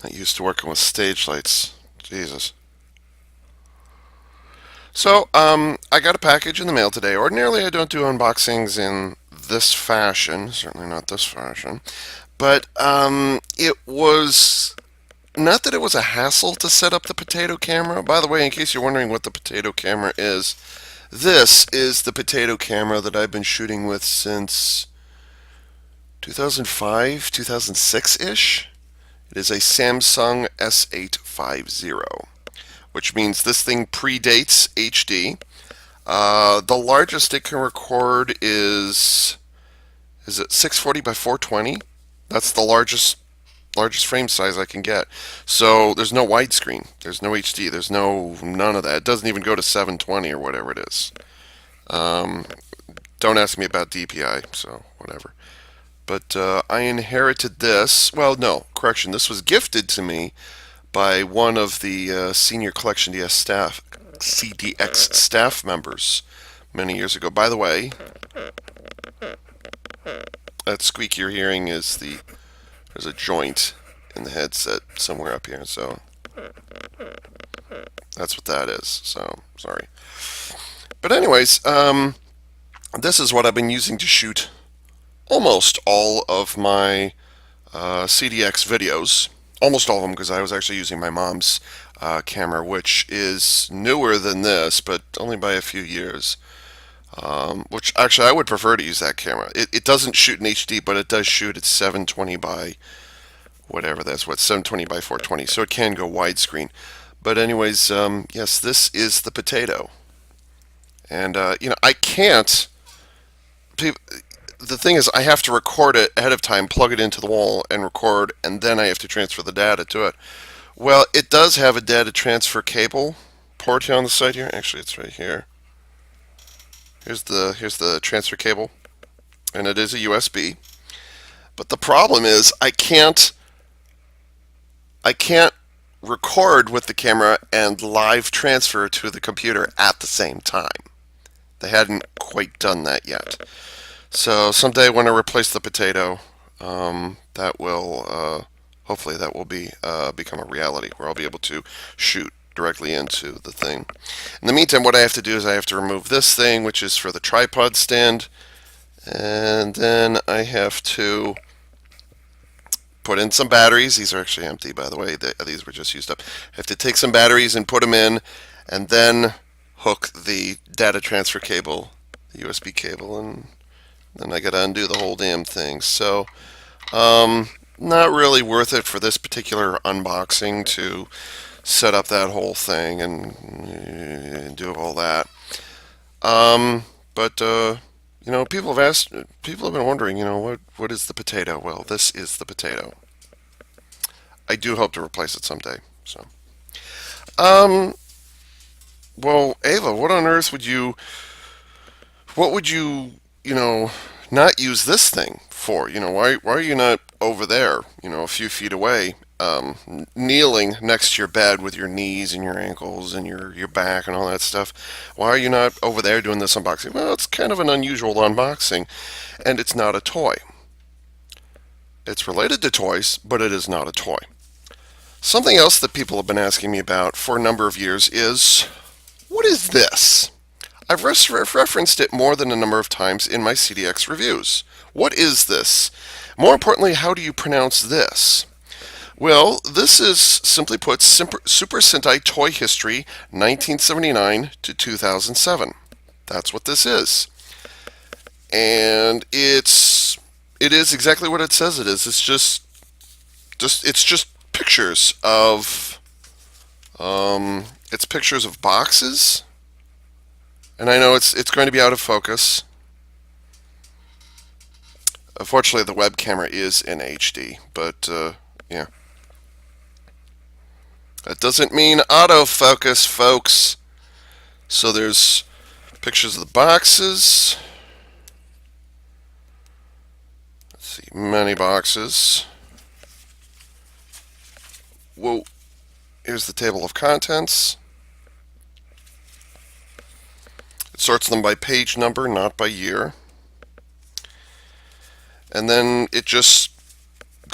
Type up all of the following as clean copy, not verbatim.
Not used to working with stage lights. Jesus. So, I got a package in the mail today. Ordinarily, I don't do unboxings in this fashion, certainly not this fashion. But it was not that it was a hassle to set up the potato camera. By the way, in case you're wondering what the potato camera is, this is the potato camera that I've been shooting with since 2005, 2006-ish. It is a Samsung S850, which means this thing predates HD. The largest it can record is it 640 by 420? That's the largest frame size I can get. So there's no widescreen, there's no HD, there's none of that. It doesn't even go to 720 or whatever it is. Um, don't ask me about DPI, so whatever. But I inherited this. Well, no, correction. This was gifted to me by one of the senior Collection DS staff, CDX staff members many years ago. By the way, that squeak you're hearing is there's a joint in the headset somewhere up here, so that's what that is. So sorry. But anyways, this is what I've been using to shoot almost all of my CDX videos. Almost all of them, because I was actually using my mom's camera, which is newer than this, but only by a few years. Which actually I would prefer to use that camera. It doesn't shoot in HD, but it does shoot at 720 by whatever that's what 720 by 420, so it can go widescreen. But anyways, yes, this is the potato, and I can't. The thing is, I have to record it ahead of time, plug it into the wall, and record, and then I have to transfer the data to it. Well, it does have a data transfer cable port here on the side here. Actually, it's right here. Here's the transfer cable, and it is a USB. But the problem is, I can't record with the camera and live transfer to the computer at the same time. They hadn't quite done that yet. So someday when I replace the potato, that will hopefully that will become a reality where I'll be able to shoot directly into the thing. In the meantime, what I have to do is I have to remove this thing, which is for the tripod stand, and then I have to put in some batteries. These are actually empty, by the way. These were just used up. I have to take some batteries and put them in, and then hook the data transfer cable, the USB cable, and then I got to undo the whole damn thing. So, not really worth it for this particular unboxing to set up that whole thing and do all that. But people have been wondering, what is the potato? Well, this is the potato. I do hope to replace it someday. So, um, well, Ava, what would you, not use this thing for? Why are you not over there, a few feet away, kneeling next to your bed with your knees and your ankles and your back and all that stuff? Why are you not over there doing this unboxing? Well, it's kind of an unusual unboxing, and it's not a toy. It's related to toys, but it is not a toy. Something else that people have been asking me about for a number of years is, what is this? I've referenced it more than a number of times in my CDX reviews. What is this? More importantly, how do you pronounce this? Well, this is, simply put, Super Sentai Toy History 1979 to 2007. That's what this is. And it is exactly what it says it is. It's just pictures of it's pictures of boxes, and I know it's going to be out of focus. Unfortunately, the web camera is in HD, but yeah, that doesn't mean autofocus, folks. So there's pictures of the boxes. Let's see, many boxes. Whoa, here's the table of contents. It sorts them by page number, not by year. And then it just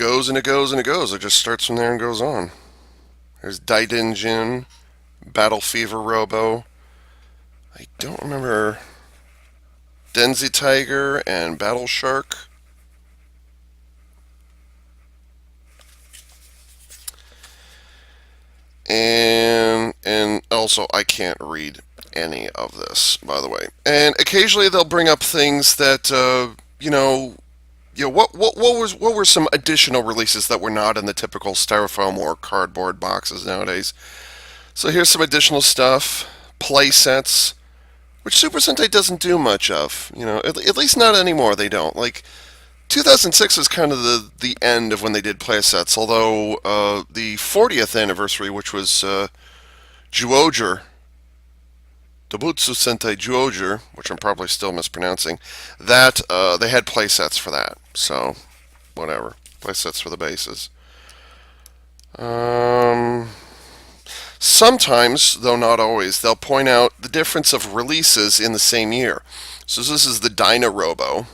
goes and it goes and it goes. It just starts from there and goes on. There's Daidinjin, Battle Fever Robo. I don't remember Denzi Tiger and Battle Shark. And also I can't read any of this, by the way. And occasionally they'll bring up things that what were some additional releases that were not in the typical styrofoam or cardboard boxes nowadays? So here's some additional stuff. Play sets, which Super Sentai doesn't do much of. At least not anymore. They don't. Like 2006 was kind of the end of when they did play sets. Although the 40th anniversary, which was Juoger, Dobutsu Sentai Juoger, which I'm probably still mispronouncing, that they had play sets for that. So whatever, play sets for the bases. Sometimes, though not always, they'll point out the difference of releases in the same year. So this is the Dyna Robo.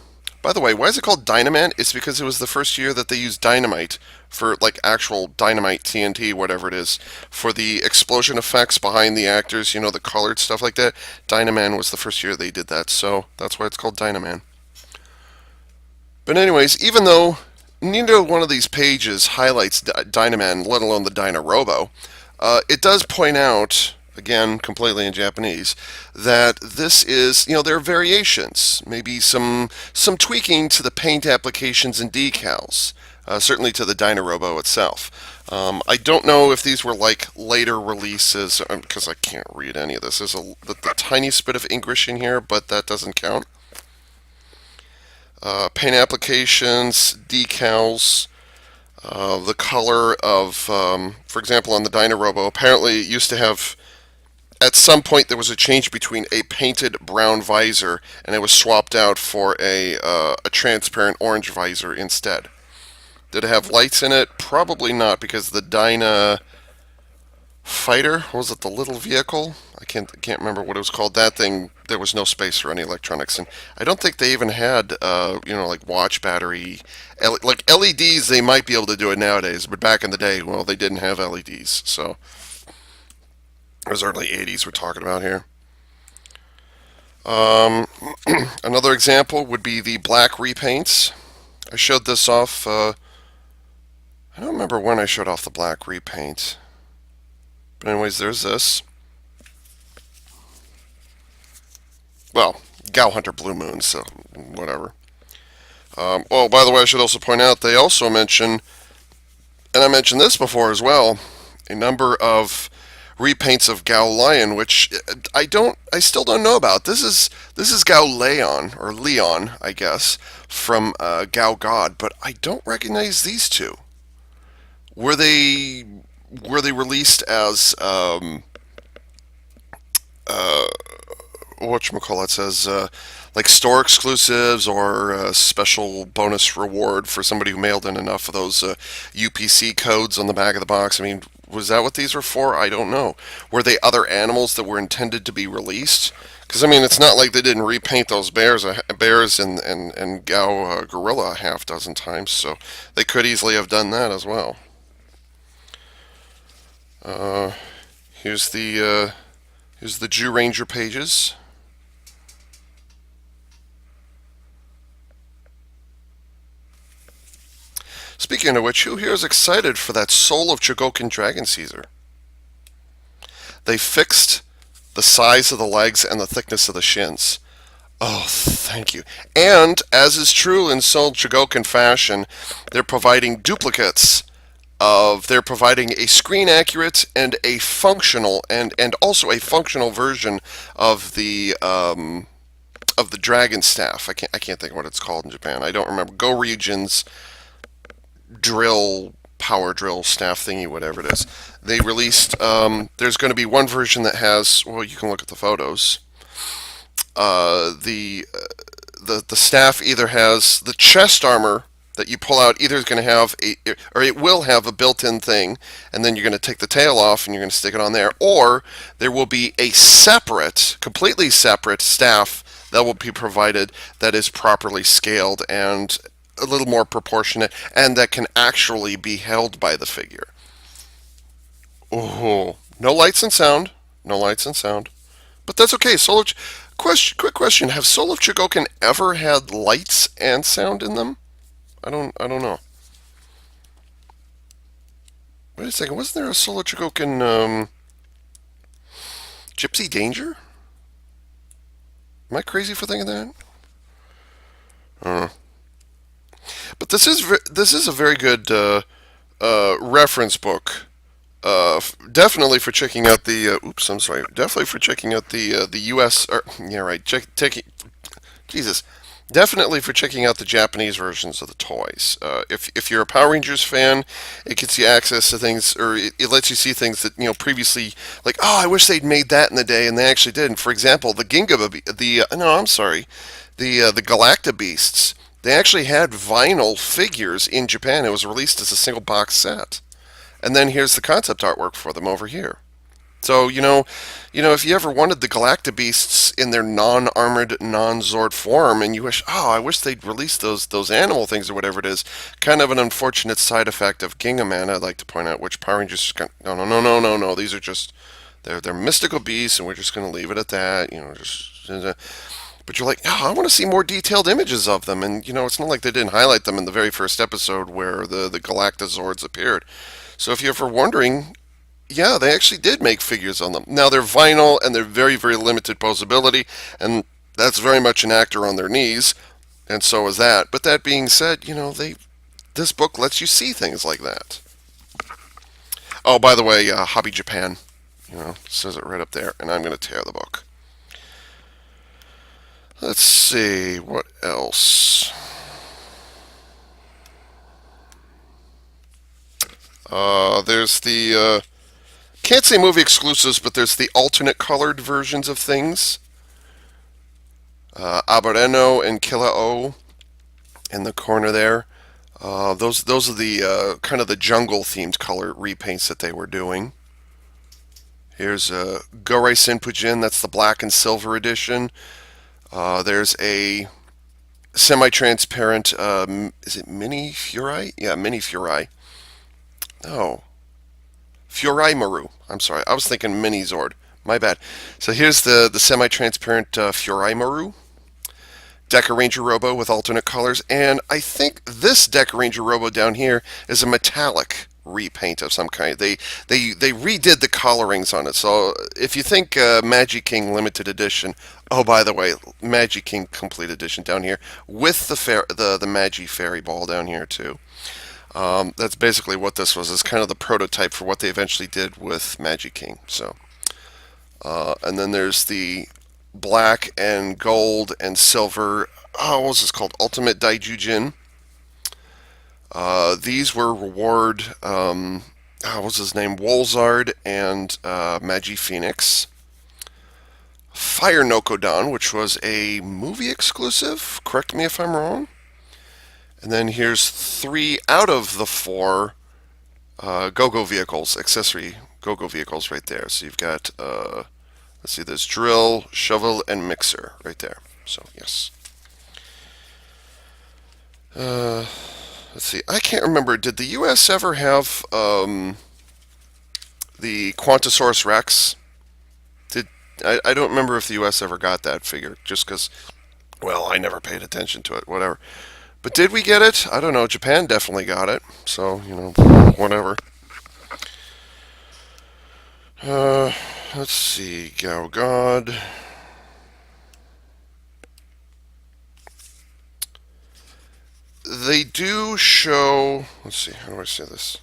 By the way, why is it called Dynaman? It's because it was the first year that they used dynamite for like actual dynamite TNT, whatever it is, for the explosion effects behind the actors, the colored stuff like that. Dynaman was the first year they did that, so that's why it's called Dynaman. But anyways, even though neither one of these pages highlights Dynaman, let alone the Dyna Robo, it does point out, again, completely in Japanese, that this is, there are variations, maybe some tweaking to the paint applications and decals, certainly to the Dyna Robo itself. I don't know if these were like later releases, because I can't read any of this. There's the tiniest bit of English in here, but that doesn't count. Paint applications, decals, the color of, for example, on the Dyna Robo, apparently it used to have, at some point there was a change between a painted brown visor and it was swapped out for a transparent orange visor instead. Did it have lights in it? Probably not, because the Dyna Fighter, what was it, the little vehicle? I can't remember what it was called. That thing, there was no space for any electronics, and I don't think they even had like watch battery, like LEDs. They might be able to do it nowadays, but back in the day, well, they didn't have LEDs. So it was early 80s we're talking about here. Another example would be the black repaints. I showed this off. I don't remember when I showed off the black repaint. But anyways, there's this. Well, Gal Hunter Blue Moon, so whatever. Well, by the way, I should also point out they also mention, and I mentioned this before as well, a number of repaints of Gao Lion, which I still don't know about. This is Gao Leon, or Leon, I guess, from Gao God, but I don't recognize these two. Were they released as whatchamacallit says like store exclusives or a special bonus reward for somebody who mailed in enough of those UPC codes on the back of the box? I mean, was that what these were for? I don't know. Were they other animals that were intended to be released? Because I mean, it's not like they didn't repaint those bears and Gao Gorilla a half dozen times, so they could easily have done that as well. Here's the Jew Ranger pages. Speaking of which, who here is excited for that Soul of Chogokin Dragon Caesar? They fixed the size of the legs and the thickness of the shins. Oh, thank you. And, as is true in Soul Chogokin fashion, they're providing duplicates they're providing a screen accurate and a functional and also a functional version of the dragon staff. I can't think of what it's called in Japan. I don't remember. Go Regions power drill staff thingy, whatever it is. They released. There's going to be one version that has. Well, you can look at the photos. The staff either has the chest armor that you pull out, either is going to have or it will have a built-in thing, and then you're going to take the tail off and you're going to stick it on there, or there will be a completely separate staff that will be provided that is properly scaled and a little more proportionate and that can actually be held by the figure. Oh, no lights and sound. No lights and sound. But that's okay. Quick question: have Soul of Chogokin ever had lights and sound in them? I don't know. Wait a second. Wasn't there a Soul of Chogokin Gypsy Danger? Am I crazy for thinking that? Uh, but this is a very good reference book. Definitely for checking out the. Oops, I'm sorry. Definitely for checking out the U.S. Yeah, right. Taking Jesus. Definitely for checking out the Japanese versions of the toys. If you're a Power Rangers fan, it gets you access to things, or it lets you see things that previously, like, oh, I wish they'd made that in the day, and they actually didn't. For example, the Ginga, no, I'm sorry, the Galacta Beasts. They actually had vinyl figures in Japan. It was released as a single box set, and then here's the concept artwork for them over here. So if you ever wanted the Galacta Beasts in their non-armored, non-Zord form, and you wish, oh, I wish they'd release those animal things or whatever it is, kind of an unfortunate side effect of Gingaman, I'd like to point out, which Power Rangers no. These are just they're mystical beasts, and we're just going to leave it at that. But you're like, oh, I want to see more detailed images of them, and it's not like they didn't highlight them in the very first episode where the Galacta Zords appeared. So if you're ever wondering, yeah, they actually did make figures on them. Now they're vinyl and they're very, very limited posability, and that's very much an actor on their knees, and so is that. But that being said, this book lets you see things like that. Oh, by the way, Hobby Japan, says it right up there, and I'm going to tear the book. Let's see what else. There's the can't say movie exclusives, but there's the alternate colored versions of things. Abareno and Killa-O in the corner there. Those are the kind of the jungle themed color repaints that they were doing. Here's Gorei Senpujin, that's the black and silver edition. There's a semi-transparent, is it Mini Furai? Yeah, Mini Furai. Oh, Furai Maru. I'm sorry, I was thinking Mini Zord. My bad. So here's the semi-transparent Furai Maru. Deca Ranger Robo with alternate colors, and I think this Deca Ranger Robo down here is a metallic repaint of some kind. They redid the colorings on it. So if you think Magic King Limited Edition, oh, by the way, Magic King Complete Edition down here with the Magi Fairy Ball down here too. That's basically what this was. It's kind of the prototype for what they eventually did with Magic King. So, and then there's the black and gold and silver. Oh, what was this called? Ultimate Daijujin. These were reward. What was his name? Wolzard and Magi Phoenix. Fire Nokodan, which was a movie exclusive. Correct me if I'm wrong. And then here's 3 out of the 4 go-go vehicles, accessory go-go vehicles right there. So you've got, let's see, there's drill, shovel, and mixer right there. So, yes. Let's see, I can't remember, did the U.S. ever have the Quantosaurus Rex? I don't remember if the U.S. ever got that figure, just because, well, I never paid attention to it, whatever. But did we get it? I don't know. Japan definitely got it. So, whatever. Let's see. Gao God. They do show. Let's see. How do I say this?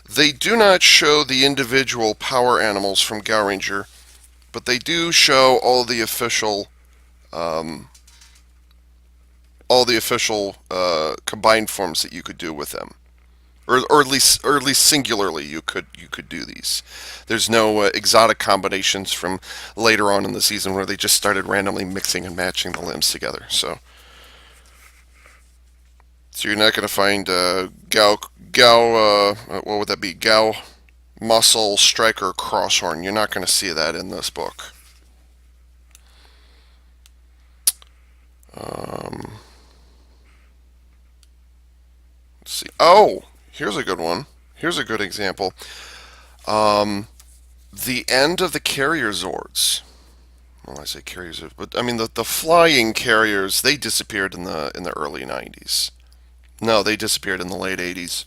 They do not show the individual power animals from Gao Ranger, but they do show all the official combined forms that you could do with them, or at least singularly you could do these. There's no exotic combinations from later on in the season where they just started randomly mixing and matching the limbs together. So you're not going to find what would that be? Gao Muscle Striker Crosshorn. You're not going to see that in this book. Oh, here's a good one. Here's a good example. Um, the end of the carrier Zords. Well, I say carriers, but I mean the flying carriers. They disappeared in the early '90s. No, they disappeared in the late '80s.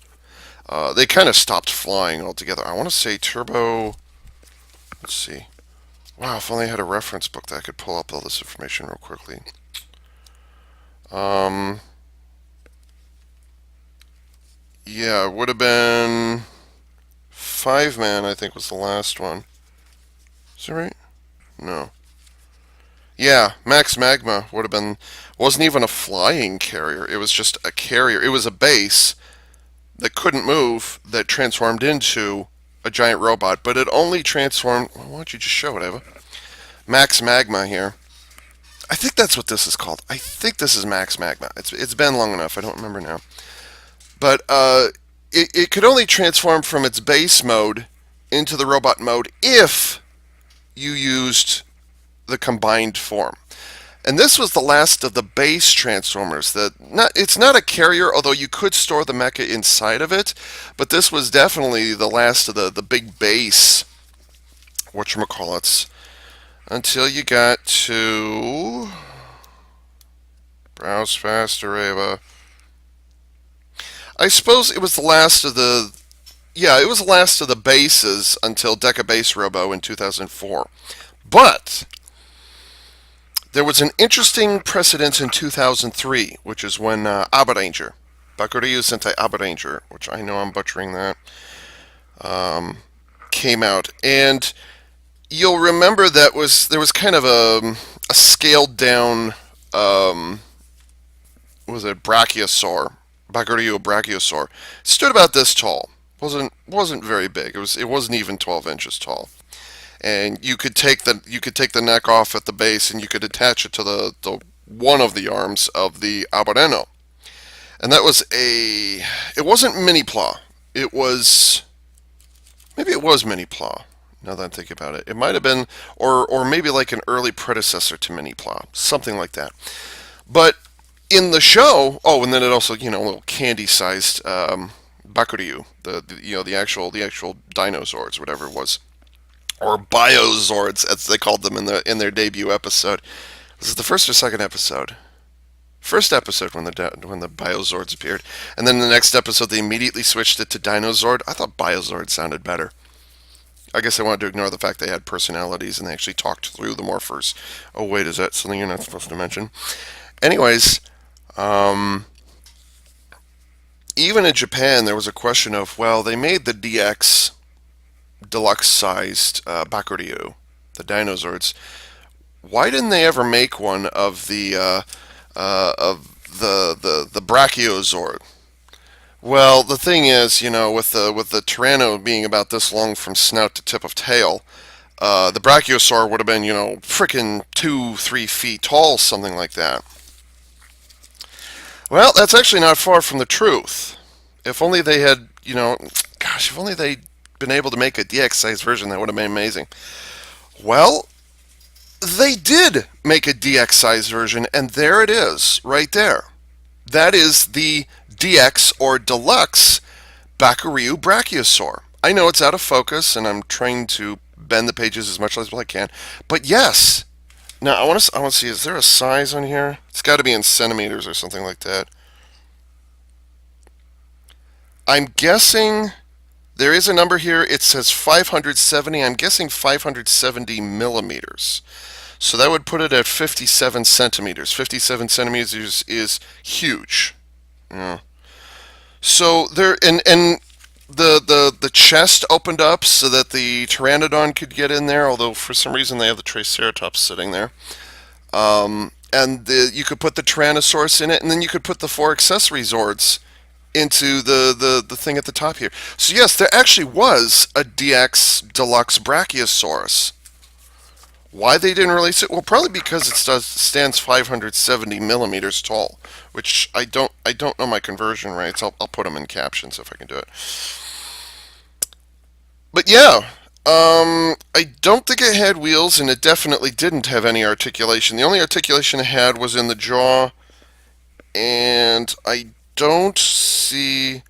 They kind of stopped flying altogether. I want to say Turbo. Let's see. Wow, if only I had a reference book that I could pull up all this information real quickly. Um, yeah, it would have been Five Man. I think was the last one. Is that right? No. Yeah, Max Magma would have been. Wasn't even a flying carrier. It was just a carrier. It was a base that couldn't move that transformed into a giant robot, but it only transformed. Well, why don't you just show it, Eva? Max Magma here. I think that's what this is called. I think this is Max Magma. It's been long enough. I don't remember now. But it could only transform from its base mode into the robot mode if you used the combined form. And this was the last of the base transformers. It's not a carrier, although you could store the mecha inside of it. But this was definitely the last of the big base, whatchamacallits, until you got to browse faster, Ava. I suppose it was the last of the it was the last of the bases until Deca Base Robo in 2004. But there was an interesting precedent in 2003, which is when Abaranger, Bakuryu Sentai Abaranger, which I know I'm butchering that, came out. And you'll remember there was kind of a scaled down, what was it, Brachiosaur, Bakuryu Brachiosaur. Stood about this tall. Wasn't very big. It wasn't even 12 inches tall. And you could take the neck off at the base, and you could attach it to the one of the arms of the Abareno. And that was it wasn't Mini Pla. It was, maybe it was Mini Pla. Now that I'm thinking about it, it might have been, or maybe like an early predecessor to Mini Pla, something like that. But in the show, oh, and then it also, a little candy-sized Bakuryu, the actual dinosaurs, whatever it was, or Biozords, as they called them in their debut episode. Was it the first or second episode? First episode when the Biozords appeared, and then the next episode they immediately switched it to Dinozord. I thought Biozord sounded better. I guess I wanted to ignore the fact they had personalities and they actually talked through the morphers. Oh wait, is that something you're not supposed to mention? Anyways, even in Japan there was a question of, well, they made the DX deluxe-sized Bakuryu, the Dinozords. Why didn't they ever make one of the Brachiozord? Well, the thing is, with the Tyranno being about this long from snout to tip of tail, the Brachiosaur would have been, frickin' 2-3 feet tall, something like that. Well, that's actually not far from the truth. If only they had, if only they'd been able to make a DX-sized version, that would have been amazing. Well, they did make a DX-sized version, and there it is, right there. That is the DX or Deluxe Bakuryu Brachiosaur. I know it's out of focus, and I'm trying to bend the pages as much as I can, but yes. Now I want to see. Is there a size on here? It's got to be in centimeters or something like that. I'm guessing there is a number here. It says 570. I'm guessing 570 millimeters. So that would put it at 57 centimeters. 57 centimeters is huge. Yeah. So there, and the chest opened up so that the Pteranodon could get in there. Although for some reason they have the Triceratops sitting there. And you could put the Tyrannosaurus in it, and then you could put the 4 accessory Zords into the thing at the top here. So yes, there actually was a DX Deluxe Brachiosaurus. Why they didn't release it? Well, probably because it stands 570 millimeters tall, which I don't know my conversion rates. I'll put them in captions if I can do it. But yeah, I don't think it had wheels, and it definitely didn't have any articulation. The only articulation it had was in the jaw, and I don't see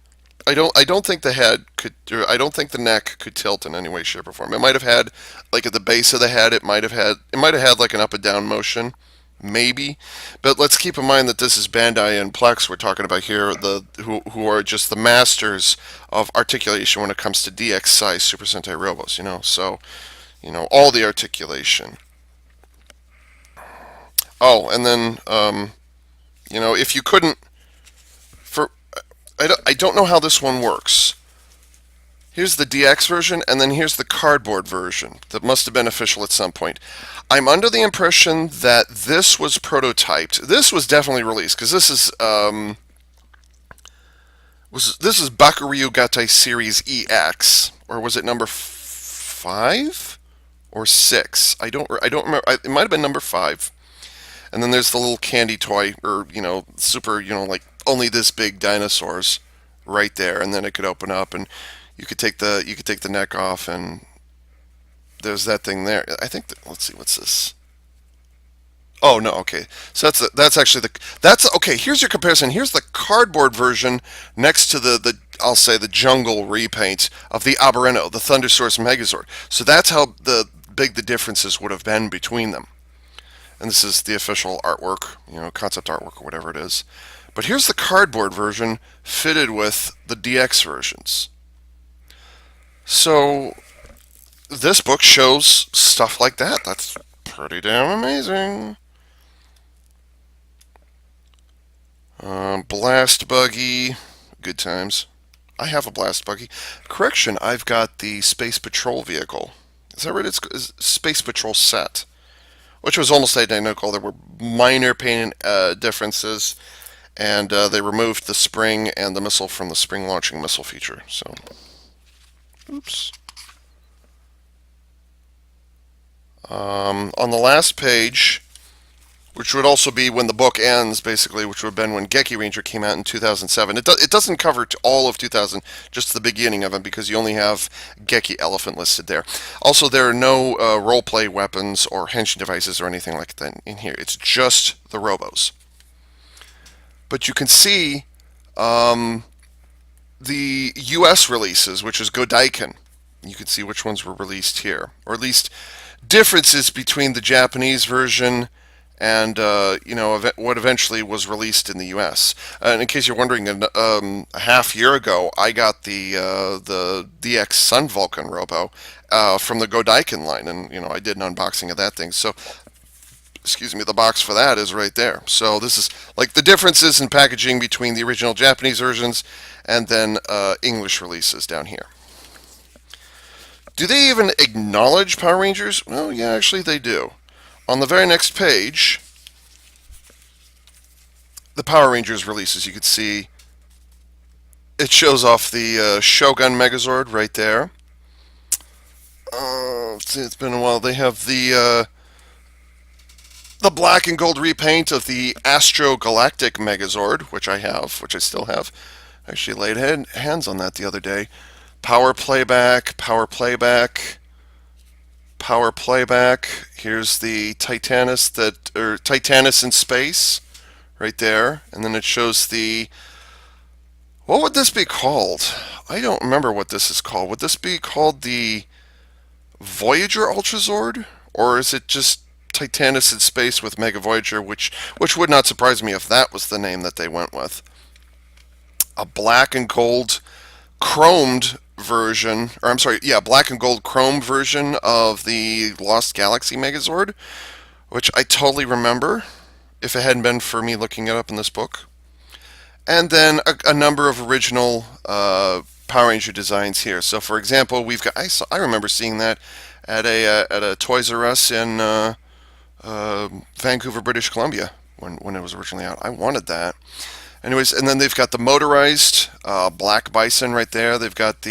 I don't think the head could. Or I don't think the neck could tilt in any way, shape, or form. It might have had, like at the base of the head, it might have had like an up and down motion, maybe. But let's keep in mind that this is Bandai and Plex we're talking about here, the who are just the masters of articulation when it comes to DX size Super Sentai Robos. So all the articulation. Oh, and then if you couldn't for I don't know how this one works. Here's the DX version, and then here's the cardboard version that must have been official at some point. I'm under the impression that this was prototyped. This was definitely released because this is Bakuryu Gatai Series EX, or was it number 5 or 6? I don't remember. It might have been number 5. And then there's the little candy toy, or super, like only this big dinosaurs, right there. And then it could open up, and you could take the neck off, and there's that thing there. I think let's see, what's this? Oh no, okay. So that's actually that's okay. Here's your comparison. Here's the cardboard version next to the I'll say the jungle repaint of the Aberreno, the Thunder Source Megazord. So that's how big the differences would have been between them. And this is the official artwork, concept artwork or whatever it is. But here's the cardboard version fitted with the DX versions. So this book shows stuff like that. That's pretty damn amazing. Blast buggy, good times. I have a blast buggy. Correction, I've got the Space Patrol vehicle. Is that right? It's Space Patrol set, which was almost identical. There were minor paint differences, and they removed the spring and the missile from the spring launching missile feature. So, oops. On the last page, which would also be when the book ends, basically, which would have been when Geki Ranger came out in 2007. It doesn't cover all of 2000, just the beginning of it, because you only have Geki Elephant listed there. Also, there are no roleplay weapons or henshin devices or anything like that in here. It's just the Robos. But you can see the US releases, which is Godaiken. You can see which ones were released here, or at least differences between the Japanese version and what eventually was released in the U.S. And in case you're wondering, a half year ago, I got the DX Sun Vulcan Robo from the Godaiken line, and I did an unboxing of that thing. So, excuse me, the box for that is right there. So this is like the differences in packaging between the original Japanese versions and then English releases down here. Do they even acknowledge Power Rangers? Well, yeah, actually they do. On the very next page, the Power Rangers releases, you can see it shows off the Shogun Megazord right there. It's been a while. They have the black and gold repaint of the Astro Galactic Megazord, which I still have. I actually laid hands on that the other day. Power playback, power playback, power playback. Here's the Titanus Titanus in space, right there, and then it shows what would this be called? I don't remember what this is called. Would this be called the Voyager Ultrazord, or is it just Titanus in space with Mega Voyager, which would not surprise me if that was the name that they went with. A black and gold chromed version, or I'm sorry, yeah, black and gold chrome version of the Lost Galaxy Megazord, which I totally remember if it hadn't been for me looking it up in this book. And then a number of original Power Ranger designs here. So, for example, we've got I remember seeing that at a Toys R Us in Vancouver, British Columbia when it was originally out. I wanted that. Anyways, and then they've got the motorized Black Bison right there. They've got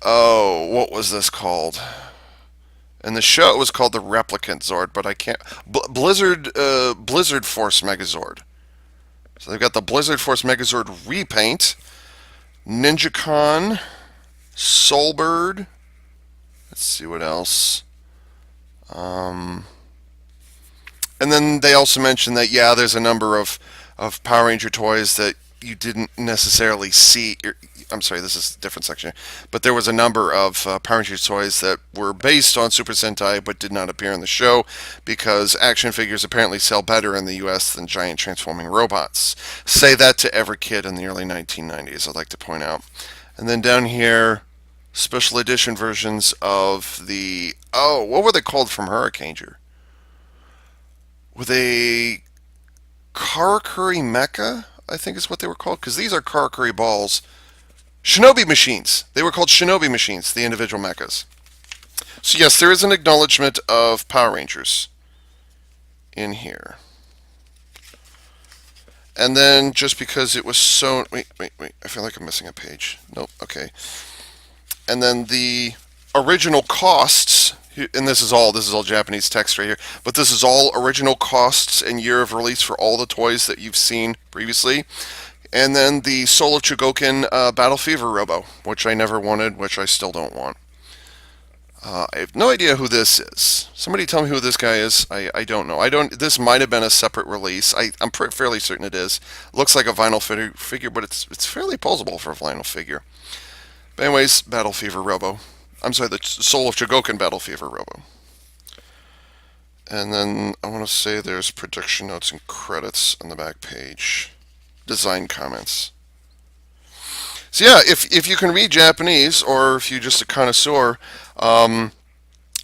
what was this called? In the show, it was called the Replicant Zord, but I can't. Blizzard Force Megazord. So they've got the Blizzard Force Megazord repaint, NinjaCon, Soulbird. Let's see what else. And then they also mentioned that there's a number of Power Ranger toys that you didn't necessarily see. I'm sorry, this is a different section. But there was a number of Power Rangers toys that were based on Super Sentai but did not appear in the show because action figures apparently sell better in the U.S. than giant transforming robots. Say that to every kid in the early 1990s, I'd like to point out. And then down here, special edition versions of the. Oh, what were they called from Hurricaneger? Were they Karakuri Mecha? I think is what they were called, because these are Karakuri balls. Shinobi machines. They were called Shinobi machines, the individual mechas. So yes, there is an acknowledgement of Power Rangers in here. And then just because it was so... Wait. I feel like I'm missing a page. Nope, okay. And then the original costs, and this is all Japanese text right here, but this is all original costs and year of release for all the toys that you've seen previously. And then the Soul of Chogokin Battle Fever Robo, which I never wanted, which I still don't want. I have no idea who this is. Somebody tell me who this guy is. I don't know. This might have been a separate release. I'm fairly certain it is. Looks like a vinyl figure, but it's fairly posable for a vinyl figure. But anyways, Battle Fever Robo. I'm sorry, the Soul of Chogokin Battle Fever Robo. And then I want to say there's production notes and credits on the back page. Design comments. So yeah, if you can read Japanese, or if you're just a connoisseur,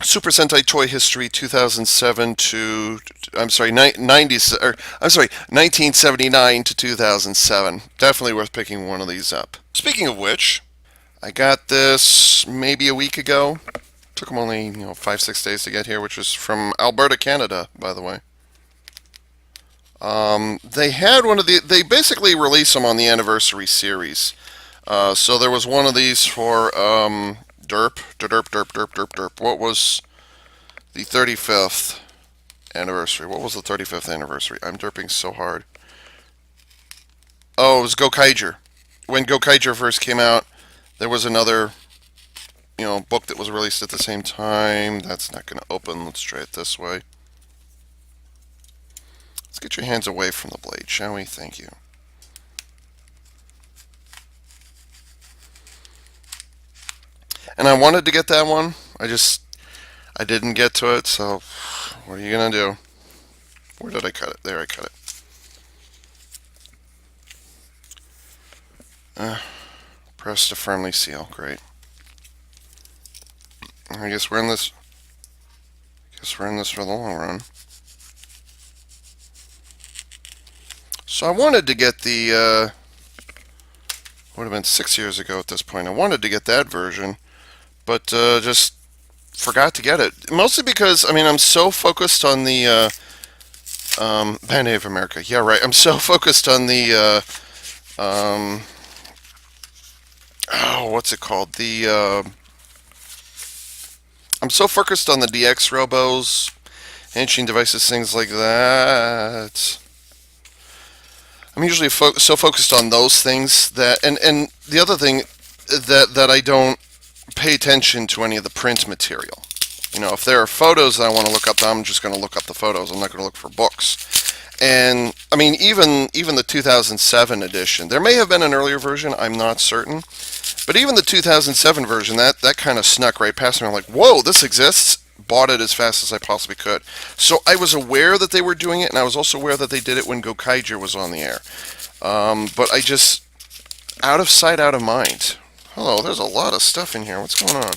Super Sentai Toy History 2007 to 1979 to 2007. Definitely worth picking one of these up. Speaking of which, I got this maybe a week ago. Took them only 5-6 days to get here, which is from Alberta, Canada, by the way. They had one of they basically released them on the anniversary series. So there was one of these for derp. What was the 35th anniversary? What was the 35th anniversary? I'm derping so hard. Oh, it was Gokaiger. When Gokaiger first came out, there was another book that was released at the same time. That's not going to open. Let's try it this way. Let's get your hands away from the blade, shall we? Thank you. And I wanted to get that one. I didn't get to it, so what are you going to do? Where did I cut it? There, I cut it. Press to firmly seal. Great. I guess we're in this for the long run. So I wanted to get the, would have been 6 years ago at this point. I wanted to get that version, but just forgot to get it. Mostly because, I'm so focused on the Band-Aid of America. Yeah, right. I'm so focused on the, what's it called? I'm so focused on the DX Robos, Henshin devices, things like that. I'm usually so focused on those things that, and the other thing that I don't pay attention to any of the print material. If there are photos that I want to look up, I'm just going to look up the photos. I'm not going to look for books. And even the 2007 edition, there may have been an earlier version. I'm not certain, but even the 2007 version, that kind of snuck right past me. I'm like, whoa, this exists. Bought it as fast as I possibly could. So I was aware that they were doing it, and I was also aware that they did it when Gokaiger was on the air. But I just, out of sight, out of mind. Hello, there's a lot of stuff in here. What's going on?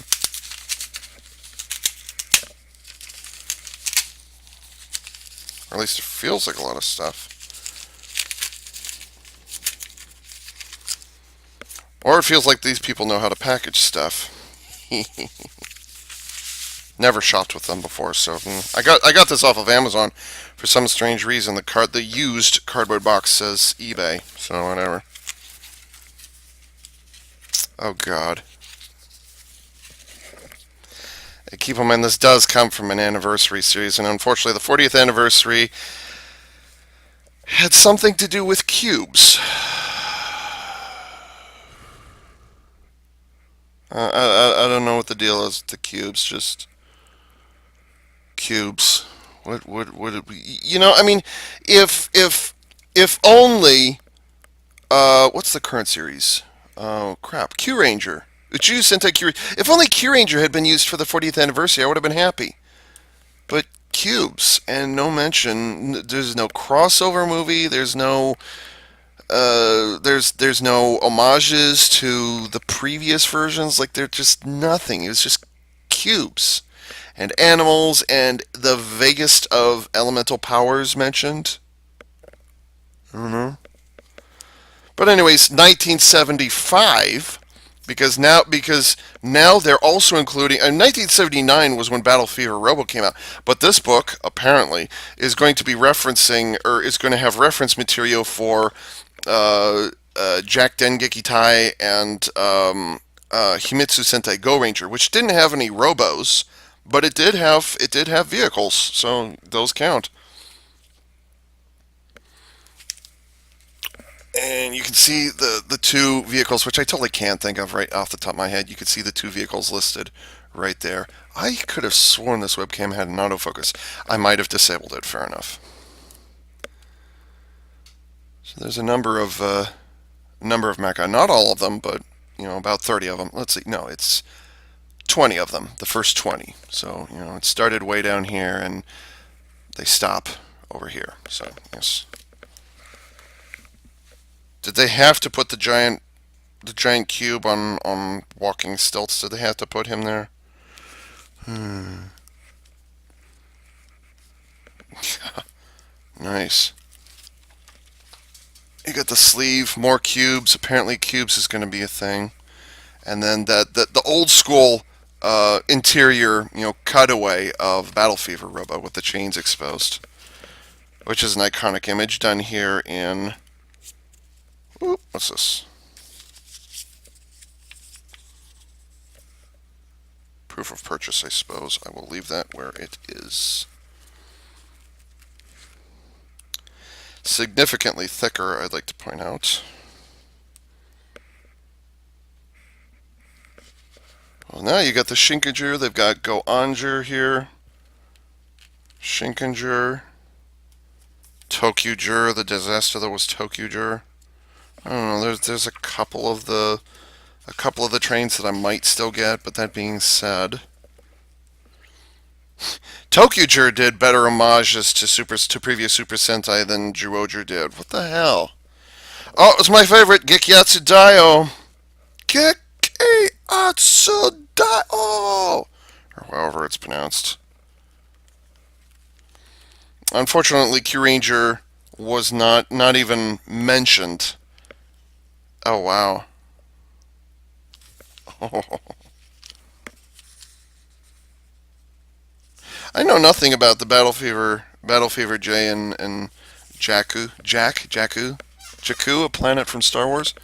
Or at least it feels like a lot of stuff. Or it feels like these people know how to package stuff. Never shopped with them before, so I got this off of Amazon for some strange reason. The used cardboard box says eBay, so whatever. Oh God. Keep in mind, this does come from an anniversary series, and unfortunately, the 40th anniversary had something to do with cubes. I don't know what the deal is with the cubes. Just cubes. What would it be? If only What's the current series? Oh crap, Q Ranger. Uchu Sentai Q. If only Q Ranger had been used for the 40th anniversary, I would have been happy. But cubes and no mention. There's no crossover movie. There's no homages to the previous versions. Like they're just nothing. It was just cubes and animals and the vaguest of elemental powers mentioned. I don't know. But anyways, 1975, because now they're also including. 1979 was when Battle Fever Robo came out, but this book apparently is going to be referencing, or is going to have reference material for Jack Dengeki Tai and Himitsu Sentai Go Ranger, which didn't have any robos, but it did have vehicles, so those count. And you can see the two vehicles, which I totally can't think of right off the top of my head. You can see the two vehicles listed right there. I could have sworn this webcam had an autofocus. I might have disabled it. Fair enough. So there's a number of mecha. Not all of them, but about 30 of them. Let's see. No, it's 20 of them. The first 20. So it started way down here, and they stop over here. So yes. Did they have to put the giant cube on walking stilts? Did they have to put him there? Hmm. Nice. You got the sleeve, more cubes. Apparently, cubes is going to be a thing. And then the old school interior, cutaway of Battle Fever Robo with the chains exposed, which is an iconic image done here in. Ooh, what's this? Proof of purchase, I suppose. I will leave that where it is. Significantly thicker, I'd like to point out. Well, now you got the Shinkager. They've got Go Anger here. Shinkager. Tokyuger. The disaster that was Tokyuger. I don't know. There's a couple of the trains that I might still get, but that being said, Tokyuger did better homages to previous Super Sentai than Juoger did. What the hell? Oh, it's my favorite, Gekiatsu Daio. Gekiatsu Daio! Or however it's pronounced. Unfortunately, Q Ranger was not even mentioned. Oh, wow. I know nothing about the Battle Fever J and Jakku, a planet from Star Wars.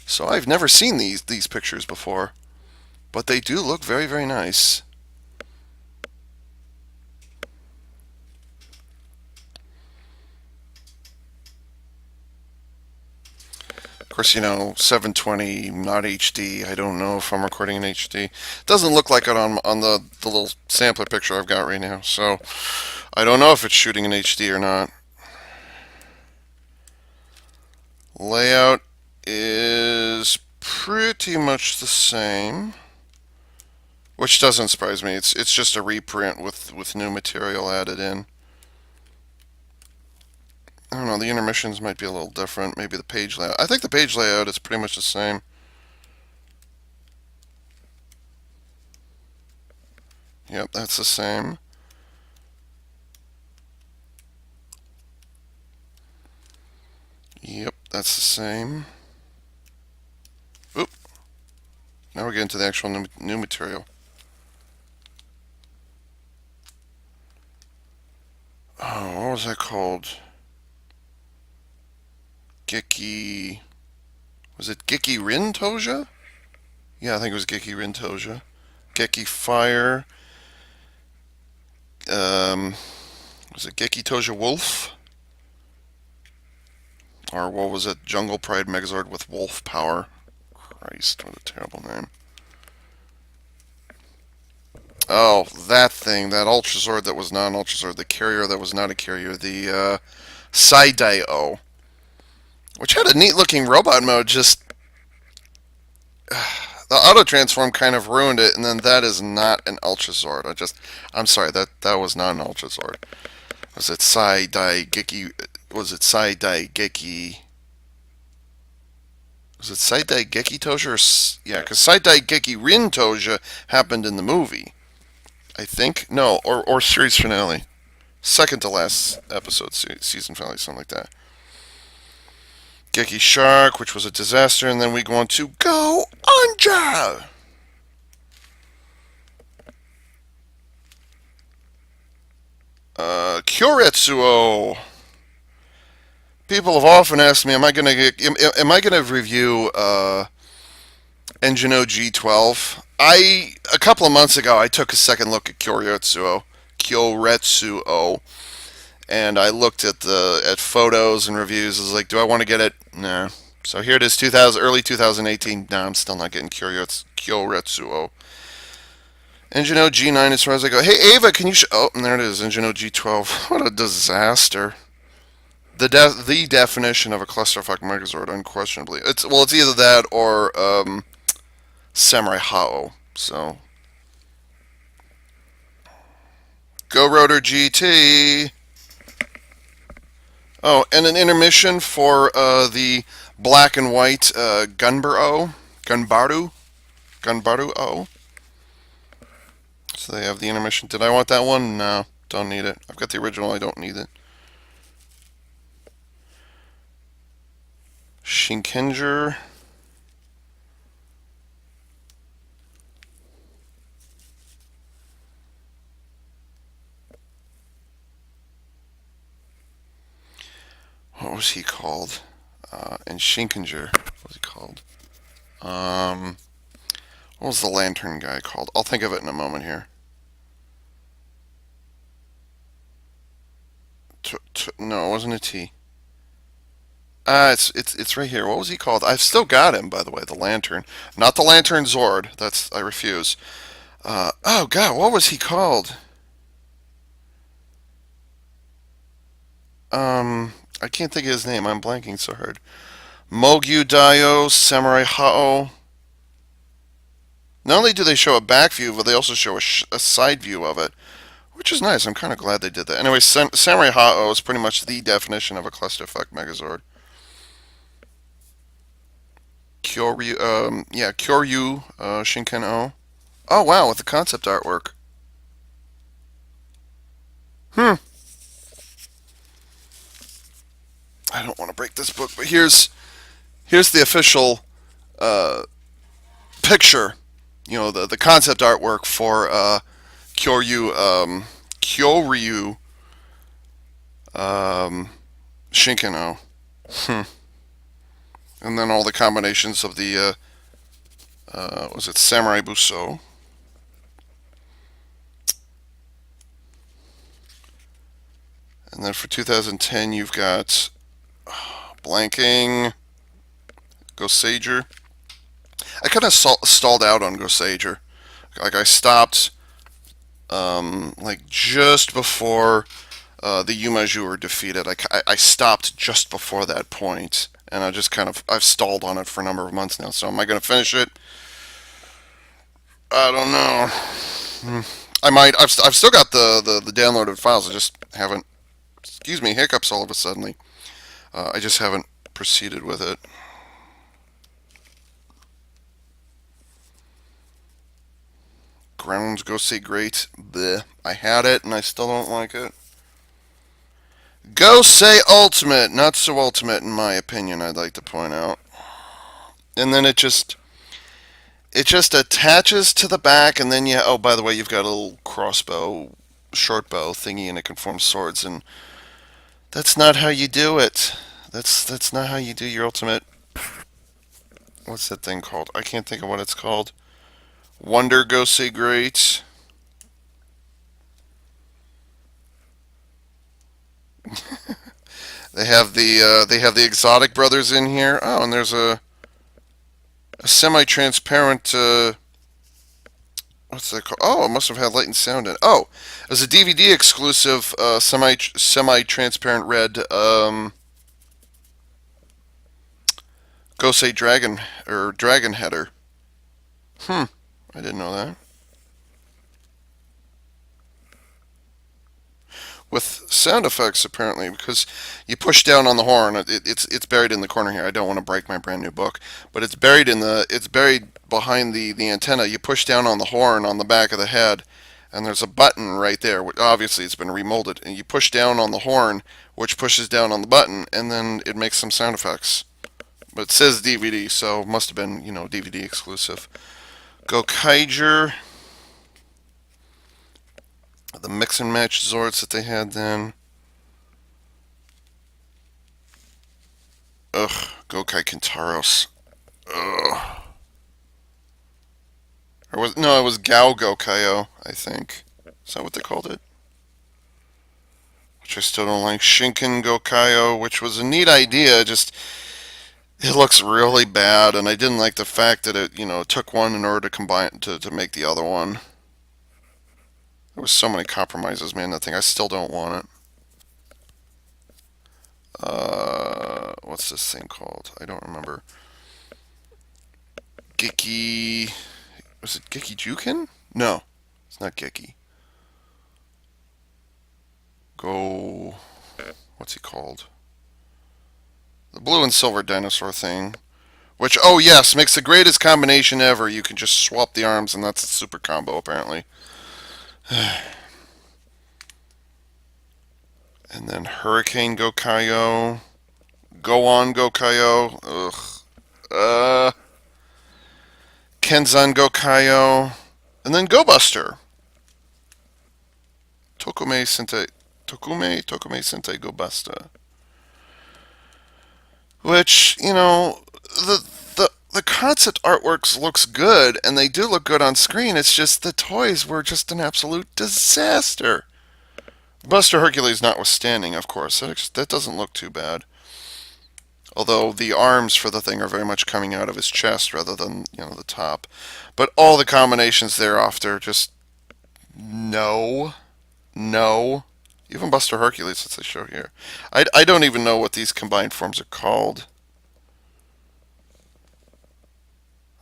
So I've never seen these pictures before, but they do look very very nice. Of course, 720 not HD. I don't know if I'm recording in HD. It doesn't look like it on the little sampler picture I've got right now. So I don't know if it's shooting in HD or not. Layout is pretty much the same, which doesn't surprise me. It's just a reprint with new material added in. I don't know. The intermissions might be a little different. Maybe the page layout. I think the page layout is pretty much the same. Yep, that's the same. Yep, that's the same. Oop. Now we're getting to the actual new material. Oh, what was that called? Geki. Was it Geki Rin Toja? Yeah, I think it was Geki Rin Toja. Geki Fire. Was it Geki Toja Wolf? Or what was it? Jungle Pride Megazord with Wolf Power. Christ, what a terrible name. Oh, that thing. That Ultrazord that was not an Ultrazord. The carrier that was not a carrier. The Saidaio. which had a neat looking robot mode. Just the auto transform kind of ruined it, and then that is not an Ultra Sword. I'm sorry, that was not an Ultra Sword. Was it Sai Dai Geki? Was it Sai Dai Geki? Was it Sai Dai Geki Toja? Yeah, because Sai Dai Geki Rin Toja happened in the movie, I think. No, or series finale, second to last episode, season finale, something like that. Geki Shark, which was a disaster, and then we go on to Go Anja. Kyoretsuo. People have often asked me, am I gonna review Engine G12? A couple of months ago, I took a second look at Kyoretsuo, and I looked at photos and reviews. I was like, do I want to get it? Nah. So here it is, early 2018. No, I'm still not getting Kyoretsuo. Engine G9 as far as I go. Hey Ava, can you? Oh, and there it is, Engine G12. What a disaster. The definition of a clusterfuck Megazord, unquestionably. It's either that or Samurai Hao. So Go Rotor GT. Oh, and an intermission for the black and white Gunbaru O. So they have the intermission. Did I want that one? No, don't need it. I've got the original. I don't need it. Shinkenger. What was he called? And Shinkenger. What was he called? What was the lantern guy called? I'll think of it in a moment here. No, it wasn't a T. It's right here. What was he called? I've still got him, by the way. The lantern, not the lantern Zord. I refuse. Oh God, what was he called? I can't think of his name. I'm blanking so hard. Mogyu Dio Samurai Hao. Not only do they show a back view, but they also show a side view of it, which is nice. I'm kind of glad they did that. Anyway, Samurai Hao is pretty much the definition of a clusterfuck Megazord. Kyoryu Shinken O. Oh wow, with the concept artwork. Hmm. I don't want to break this book, but here's the official picture. You know, the concept artwork for Kyoryu Shinken O. And then all the combinations of the was it Samurai Buso? And then for 2010, you've got blanking Gosager. I kind of stalled out on Gosager. Like I stopped, like just before the Yumaju were defeated. I stopped just before that point, and I've stalled on it for a number of months now. So am I going to finish it? I don't know. I might. I've still got the downloaded files. I just haven't. Excuse me, hiccups all of a sudden. I just haven't proceeded with it. Grounds Go Say Great. Bleh. I had it and I still don't like it. Go Say Ultimate. Not so ultimate in my opinion, I'd like to point out. And then it just attaches to the back, and then oh, by the way, you've got a little crossbow, short bow thingy, and it can form swords, and that's not how you do it. That's not how you do your ultimate. What's that thing called? I can't think of what it's called. Wonder Go Say Great. They have the Exotic Brothers in here. Oh, and there's a semi-transparent. What's that called? Oh, it must have had light and sound in it. Oh, it was a DVD exclusive semi-transparent red Gosei Dragon or Dragon Header. Hmm. I didn't know that. With sound effects apparently because you push down on the horn. It's buried in the corner here. I don't want to break my brand new book, but it's buried behind the antenna. You push down on the horn on the back of the head, and there's a button right there. Obviously, it's been remolded, and you push down on the horn, which pushes down on the button, and then it makes some sound effects. But it says DVD, so it must have been DVD exclusive. Gokaiger, the mix and match Zords that they had then. Ugh, Gokai Kintaros. Ugh. Or was no, it was Gao Gokaio, I think. Is that what they called it? Which I still don't like. Shinken Gokaio, which was a neat idea, just it looks really bad, and I didn't like the fact that it took one in order to combine to make the other one. There was so many compromises, man. That thing, I still don't want it. What's this thing called? I don't remember. Geki. Was it Geki Jukin? No, it's not Geki. Go. What's he called? The blue and silver dinosaur thing. Which, oh yes, makes the greatest combination ever. You can just swap the arms, and that's a super combo, apparently. And then Hurricane Gokaio. Go on Gokaio. Ugh. Kenzan Gokaio. And then Go Buster. Tokume Sentai. Tokume Sentai Go Buster. Which, the concept artworks looks good, and they do look good on screen. It's just the toys were just an absolute disaster. Buster Hercules notwithstanding, of course, that doesn't look too bad. Although the arms for the thing are very much coming out of his chest rather than the top. But all the combinations thereafter just no, no. Even Buster Hercules, as they show here. I don't even know what these combined forms are called.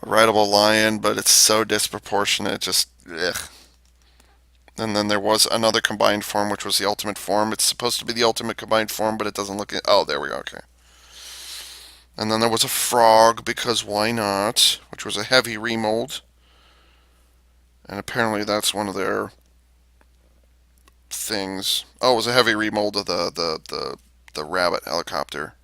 A rideable lion, but it's so disproportionate. Just ugh. And then there was another combined form, which was the ultimate form. It's supposed to be the ultimate combined form, but it doesn't look. Oh, there we go. Okay. And then there was a frog, because why not? Which was a heavy remold. And apparently that's one of their things. Oh, it was a heavy remold of the rabbit helicopter.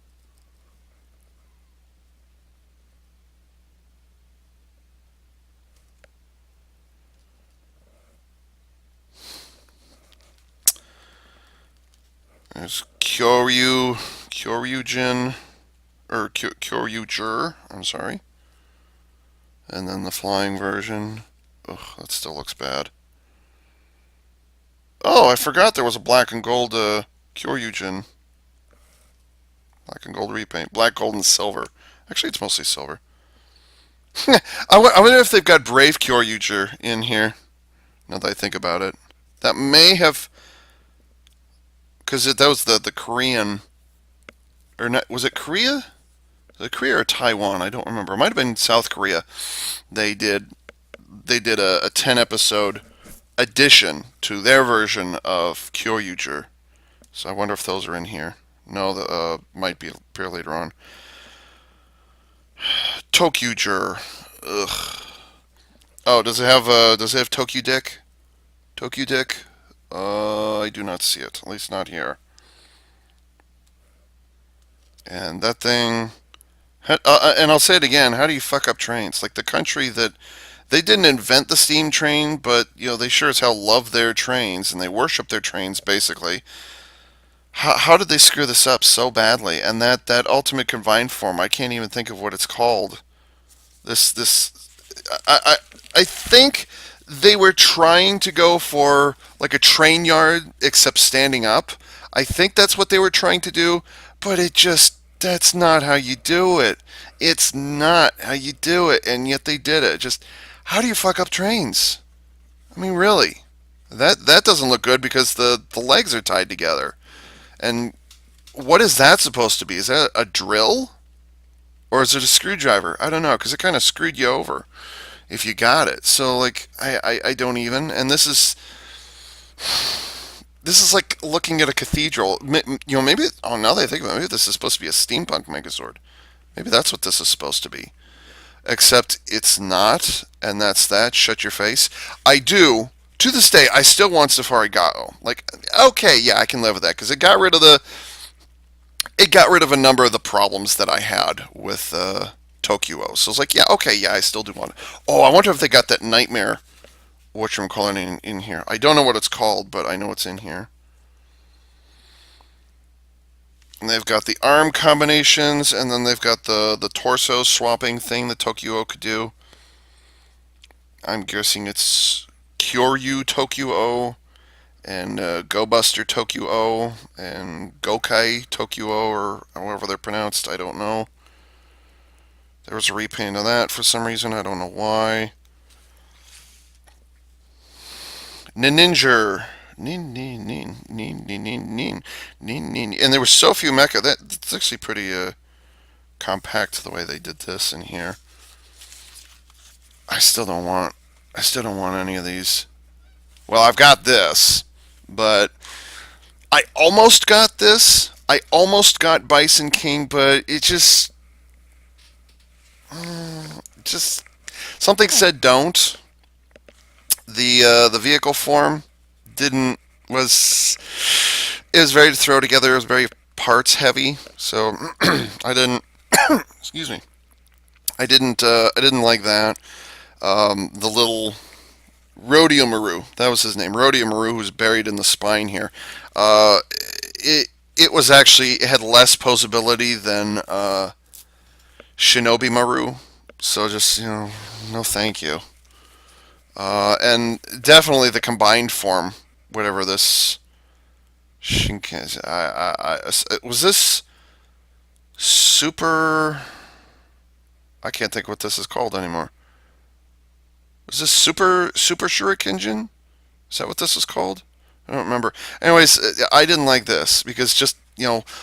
There's Kyoryujin, or Kyoryuger, I'm sorry. And then the flying version. Ugh, that still looks bad. Oh, I forgot there was a black and gold Kyoryujin. Black and gold repaint. Black, gold, and silver. Actually, it's mostly silver. I wonder if they've got Brave Kyoryuger in here, now that I think about it. That may have... Because that was the Korean... Or not, was it Korea? Was it Korea or Taiwan? I don't remember. It might have been South Korea. They did a 10 episode addition to their version of Kyoryuger. So I wonder if those are in here. No, the might be appear later on. Tokyuger. Ugh. Oh, does it have Tokyu Dick? Tokyu Dick? I do not see it. At least not here. And that thing. And I'll say it again. How do you fuck up trains? Like the country that they didn't invent the steam train, but they sure as hell love their trains and they worship their trains basically. How did they screw this up so badly? And that ultimate combined form, I can't even think of what it's called. This I think they were trying to go for like a train yard except standing up. I think that's what they were trying to do, but that's not how you do it. It's not how you do it, and yet they did it. Just how do you fuck up trains? I mean, really? That doesn't look good because the legs are tied together. And what is that supposed to be? Is that a drill? Or is it a screwdriver? I don't know, because it kind of screwed you over if you got it. So like I don't even. And this is like looking at a cathedral. Maybe. Oh, now that I think about it, maybe this is supposed to be a steampunk Megazord. Maybe that's what this is supposed to be. Except it's not, and that's that. Shut your face. I do. To this day, I still want Safari Gato. Like, okay, yeah, I can live with that because it got rid of a number of the problems that I had with Tokyo. So it's like, yeah, okay, yeah, I still do want it. Oh, I wonder if they got that nightmare whatchamacallit in here. I don't know what it's called, but I know it's in here. And they've got the arm combinations, and then they've got the torso swapping thing that Tokyo could do. I'm guessing it's Kyoryu Tokyo and Go Buster Tokyo and Gokai Tokyo, or however they're pronounced. I don't know. There was a repaint of that for some reason. I don't know why. Ninja. Nin, nin, nin, nin, nin, nin, nin, nin, nin. And there were so few mecha. That's actually pretty compact the way they did this in here. I still don't want. I still don't want any of these. Well, I've got this, but I almost got this. I almost got Bison King, but it just something said don't. The vehicle form didn't was it was very to throw together. It was very parts heavy, so I didn't. Excuse me. I didn't like that. The little Rodeo Maru, that was his name. Rodeo Maru, who's buried in the spine here. Uh, it was actually it had less posability than Shinobi Maru. So just no, thank you. And definitely the combined form, whatever this Shinken. Was this super? I can't think what this is called anymore. Was this super Shurikenjin? Is that what this is called? I don't remember. Anyways, I didn't like this because just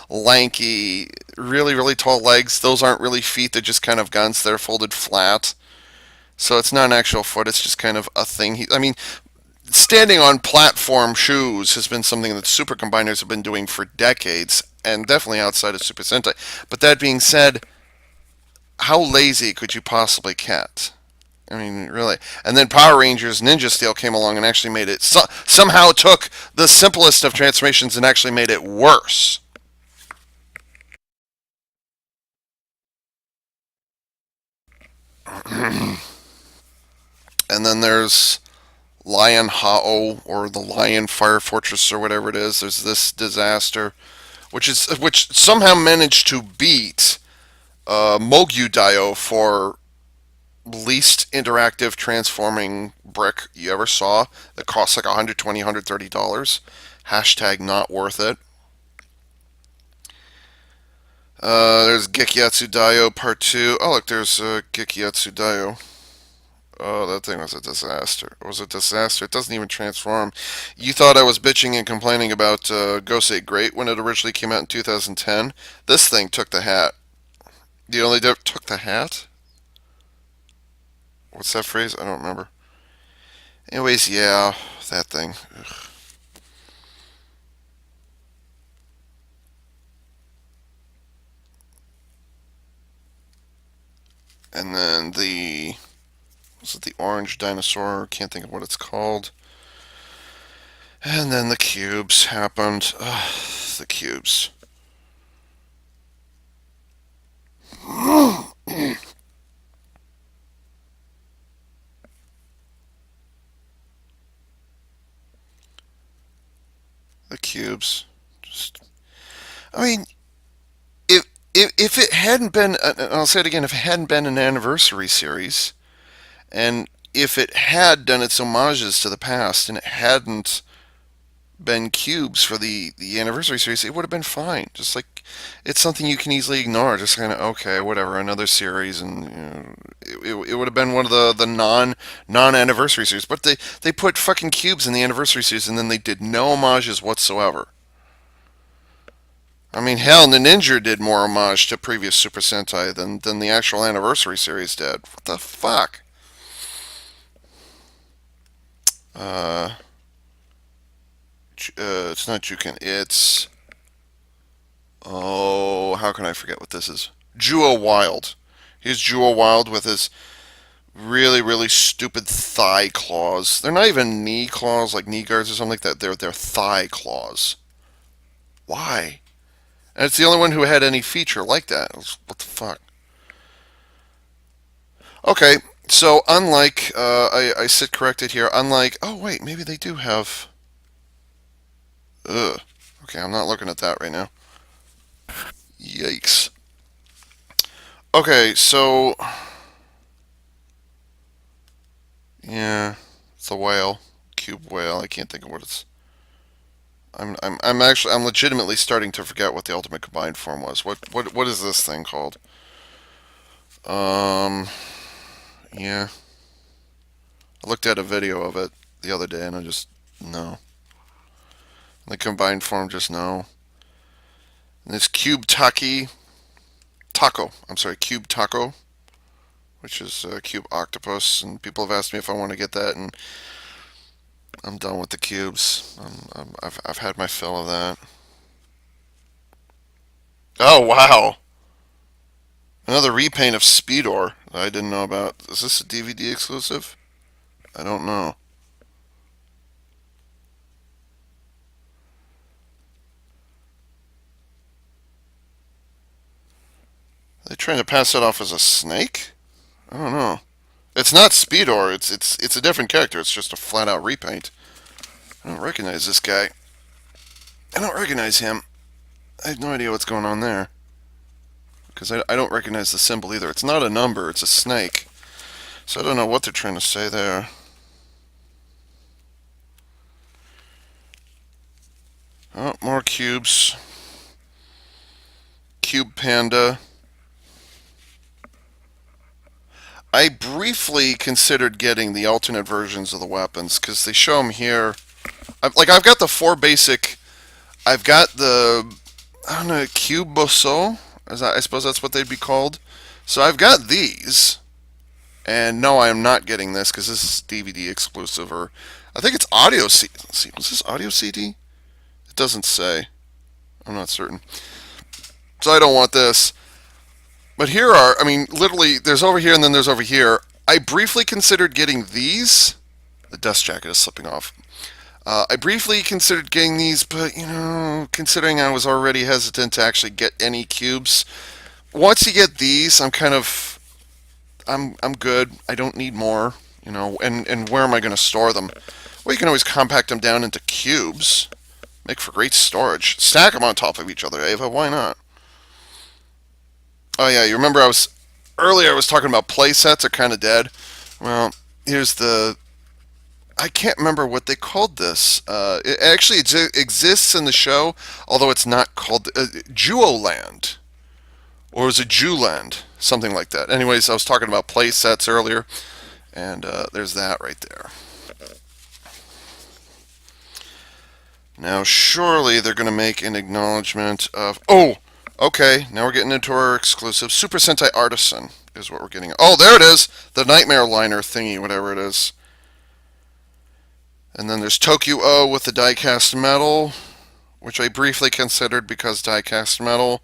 lanky, really tall legs. Those aren't really feet. They're just kind of guns. They're folded flat. So it's not an actual foot. It's just kind of a thing. I mean, standing on platform shoes has been something that super combiners have been doing for decades, and definitely outside of Super Sentai. But that being said, how lazy could you possibly get? I mean, really. And then Power Rangers Ninja Steel came along and actually made it somehow took the simplest of transformations and actually made it worse. And then there's Lion Hao or the Lion Fire Fortress or whatever it is. There's this disaster, which somehow managed to beat Mogyu Dio for least interactive transforming brick you ever saw. That costs like $120, $130. Hashtag not worth it. There's Gekiatsu Dio Part 2. Oh, look, there's Gekiatsu Dio. Oh, that thing was a disaster. It was a disaster. It doesn't even transform. You thought I was bitching and complaining about Gosei Great when it originally came out in 2010. This thing took the hat. The only took the hat? What's that phrase? I don't remember. Anyways, yeah, that thing. Ugh. And then was it the orange dinosaur? Can't think of what it's called. And then the cubes happened. Ugh, the cubes. The cubes. Just, I mean, if it hadn't been, I'll say it again, if it hadn't been an anniversary series, and if it had done its homages to the past, and it hadn't been cubes for the anniversary series, it would have been fine. Just like it's something you can easily ignore. Just kind of okay, whatever, another series, and it would have been one of the non anniversary series. But they put fucking cubes in the anniversary series, and then they did no homages whatsoever. I mean, hell, Ninja did more homage to previous Super Sentai than the actual Anniversary series did. What the fuck? Uh, it's not Juken. It's, oh, how can I forget what this is? Juo Wild. Here's Juo Wild with his really, really stupid thigh claws. They're not even knee claws like knee guards or something like that. They're thigh claws. Why? And it's the only one who had any feature like that. What the fuck? Okay, so unlike, I sit corrected here. Unlike, oh wait, maybe they do have. Ugh. Okay, I'm not looking at that right now. Yikes. Okay, so yeah, it's a whale, cube whale. I can't think of what it's. I'm legitimately starting to forget what the ultimate combined form was. What is this thing called? Um, yeah, I looked at a video of it the other day and I just no. The combined form just no. And this cube taco. I'm sorry, cube taco, which is cube octopus, and people have asked me if I want to get that, and I'm done with the cubes. I've had my fill of that. Oh wow, another repaint of Speedor that I didn't know about. Is this a DVD exclusive? I don't know. Are they trying to pass that off as a snake? I don't know. It's not Speedor. It's a different character. It's just a flat out repaint. I don't recognize this guy. I don't recognize him. I have no idea what's going on there. Because I don't recognize the symbol either. It's not a number, it's a snake. So I don't know what they're trying to say there. Oh, more cubes. Cube Panda. I briefly considered getting the alternate versions of the weapons because they show them here. I've got the four basic. I've got the, I don't know, Cube Bosso. I suppose that's what they'd be called. So I've got these. And no, I am not getting this because this is DVD exclusive, or I think it's audio CD. Let's see, was this audio CD? It doesn't say. I'm not certain. So I don't want this. But here are, I mean, literally, there's over here and then there's over here. I briefly considered getting these. The dust jacket is slipping off. I briefly considered getting these, but, you know, considering I was already hesitant to actually get any cubes, once you get these, I'm good. I don't need more, you know, and where am I going to store them? Well, you can always compact them down into cubes. Make for great storage. Stack them on top of each other, Ava. Why not? Oh, yeah, you remember earlier I was talking about play sets are kind of dead. Well, here's the, I can't remember what they called this. It actually exists in the show, although it's not called Juoland. Or is it Jewland? Something like that. Anyways, I was talking about play sets earlier, and there's that right there. Now, surely they're going to make an acknowledgement of... Oh! Okay, now we're getting into our exclusive. Super Sentai Artisan is what we're getting. Oh, there it is! The Nightmare Liner thingy, whatever it is. And then there's Tokyo O with the die-cast metal, which I briefly considered because die-cast metal.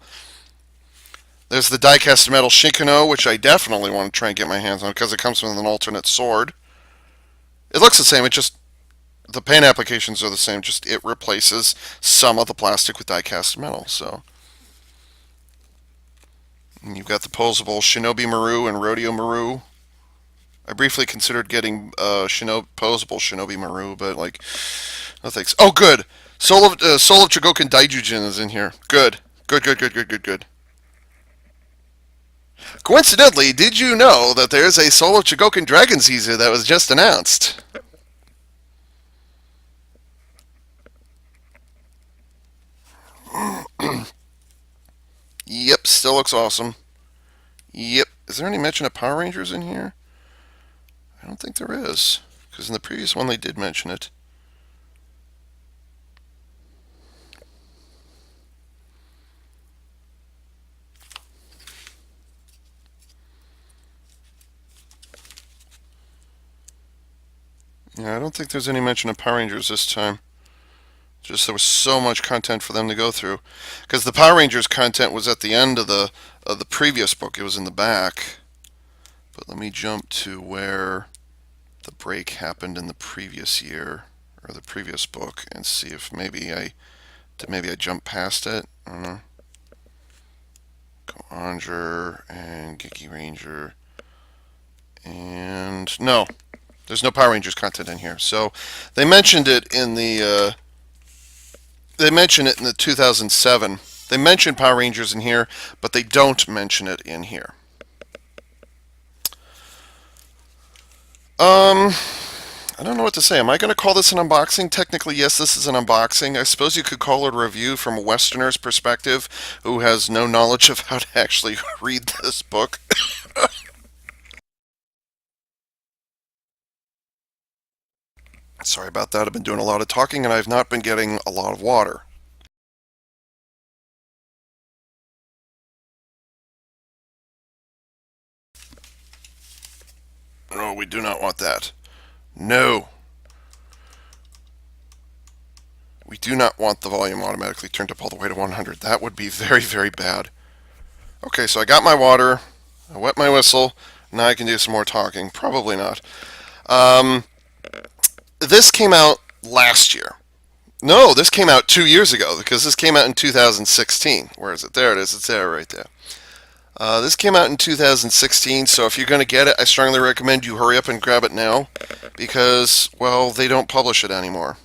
There's the die-cast metal Shikano, which I definitely want to try and get my hands on because it comes with an alternate sword. It looks the same, it just... The paint applications are the same, just it replaces some of the plastic with die-cast metal, so... And you've got the posable Shinobi Maru and Rodeo Maru. I briefly considered getting posable Shinobi Maru, but, like, no thanks. Oh, good! Soul of Chogokin Daijujin is in here. Good. Good. Coincidentally, did you know that there's a Soul of Chogokin Dragon Caesar that was just announced? Yep, still looks awesome. Yep. Is there any mention of Power Rangers in here? I don't think there is, because in the previous one they did mention it. Yeah, I don't think there's any mention of Power Rangers this time. Just there was so much content for them to go through, because the Power Rangers content was at the end of the previous book. It was in the back. But let me jump to where the break happened in the previous year or the previous book and see if maybe I jumped past it. I don't know. Go Ranger and Geeky Ranger, and no, there's no Power Rangers content in here. So they mentioned it in the 2007. They mentioned Power Rangers in here, but they don't mention it in here. Um, I don't know what to say. Am I going to call this an unboxing? Technically, yes, this is an unboxing. I suppose you could call it a review from a Westerner's perspective who has no knowledge of how to actually read this book. Sorry about that. I've been doing a lot of talking and I've not been getting a lot of water. No, we do not want that. No. We do not want the volume automatically turned up all the way to 100. That would be very, very bad. Okay, so I got my water. I wet my whistle. Now I can do some more talking. Probably not. Um, this came out last year. No, this came out 2 years ago because this came out in 2016. Where is it? There it is. It's there right there. This came out in 2016, so if you're going to get it, I strongly recommend you hurry up and grab it now because, well, they don't publish it anymore.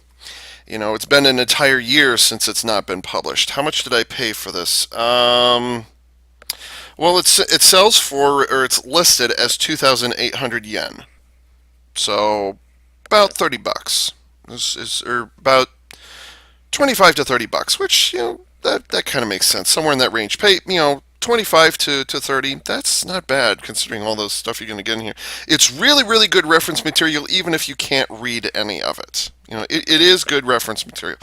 You know, it's been an entire year since it's not been published. How much did I pay for this? Well, it sells for, or it's listed as 2,800 yen. So about 30 bucks. Or about 25 to 30 bucks, which, that kind of makes sense. Somewhere in that range. Pay, 25 to 30. That's not bad considering all the stuff you're going to get in here. It's really, really good reference material, even if you can't read any of it. It is good reference material.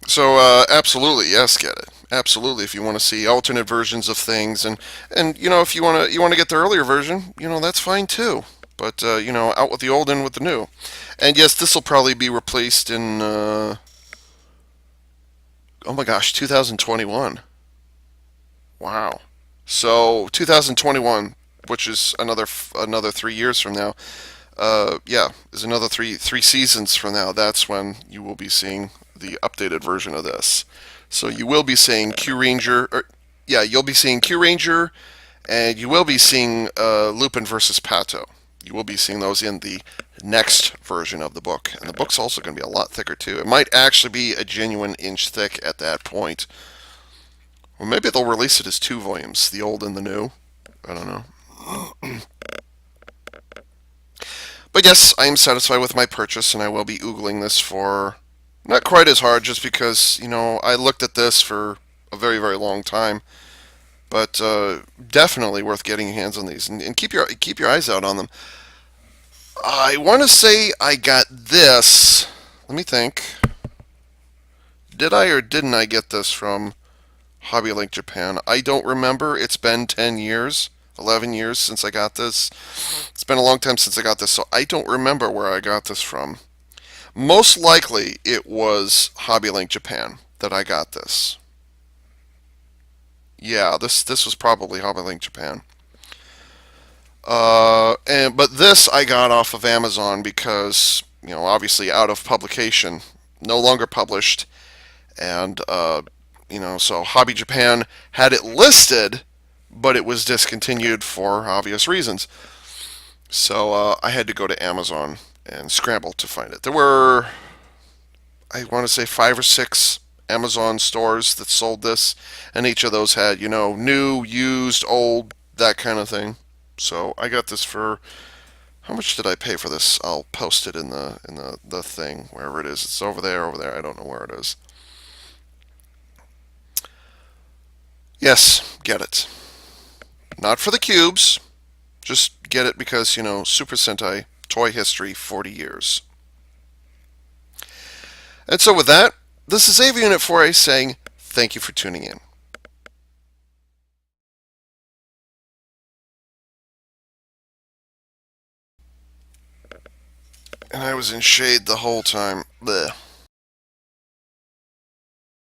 So absolutely, yes, get it. Absolutely, if you want to see alternate versions of things, and if you want to get the earlier version, that's fine too. But out with the old, in with the new. And yes, this will probably be replaced in oh my gosh, 2021. Wow. So 2021, which is another 3 years from now. Yeah, is another three seasons from now. That's when you will be seeing the updated version of this. So you will be seeing Q Ranger, yeah, you'll be seeing Q Ranger, and you will be seeing Lupin versus Pato. You will be seeing those in the next version of the book, and the book's also going to be a lot thicker too. It might actually be a genuine inch thick at that point. Or maybe they'll release it as 2 volumes, the old and the new. I don't know. But yes, I am satisfied with my purchase, and I will be oogling this for not quite as hard, just because I looked at this for a very, very long time. But definitely worth getting your hands on these, and keep your eyes out on them. I want to say I got this. Let me think. Did I or didn't I get this from Hobby Link Japan? I don't remember. It's been 10 years, 11 years since I got this. It's been a long time since I got this, so I don't remember where I got this from. Most likely it was Hobby Link Japan that I got this. Yeah, this was probably Hobby Link Japan. But this I got off of Amazon because obviously out of publication, no longer published, and so Hobby Japan had it listed, but it was discontinued for obvious reasons. So I had to go to Amazon and scramble to find it. There were, I want to say, 5 or 6 Amazon stores that sold this, and each of those had new, used, old, that kind of thing. So I got this for, how much did I pay for this? I'll post it in the thing wherever it is. It's over there. I don't know where it is. Yes, get it. Not for the cubes. Just get it because Super Sentai toy history 40 years. And so with that, this is AV Unit 4A saying thank you for tuning in. And I was in shade the whole time. Blech.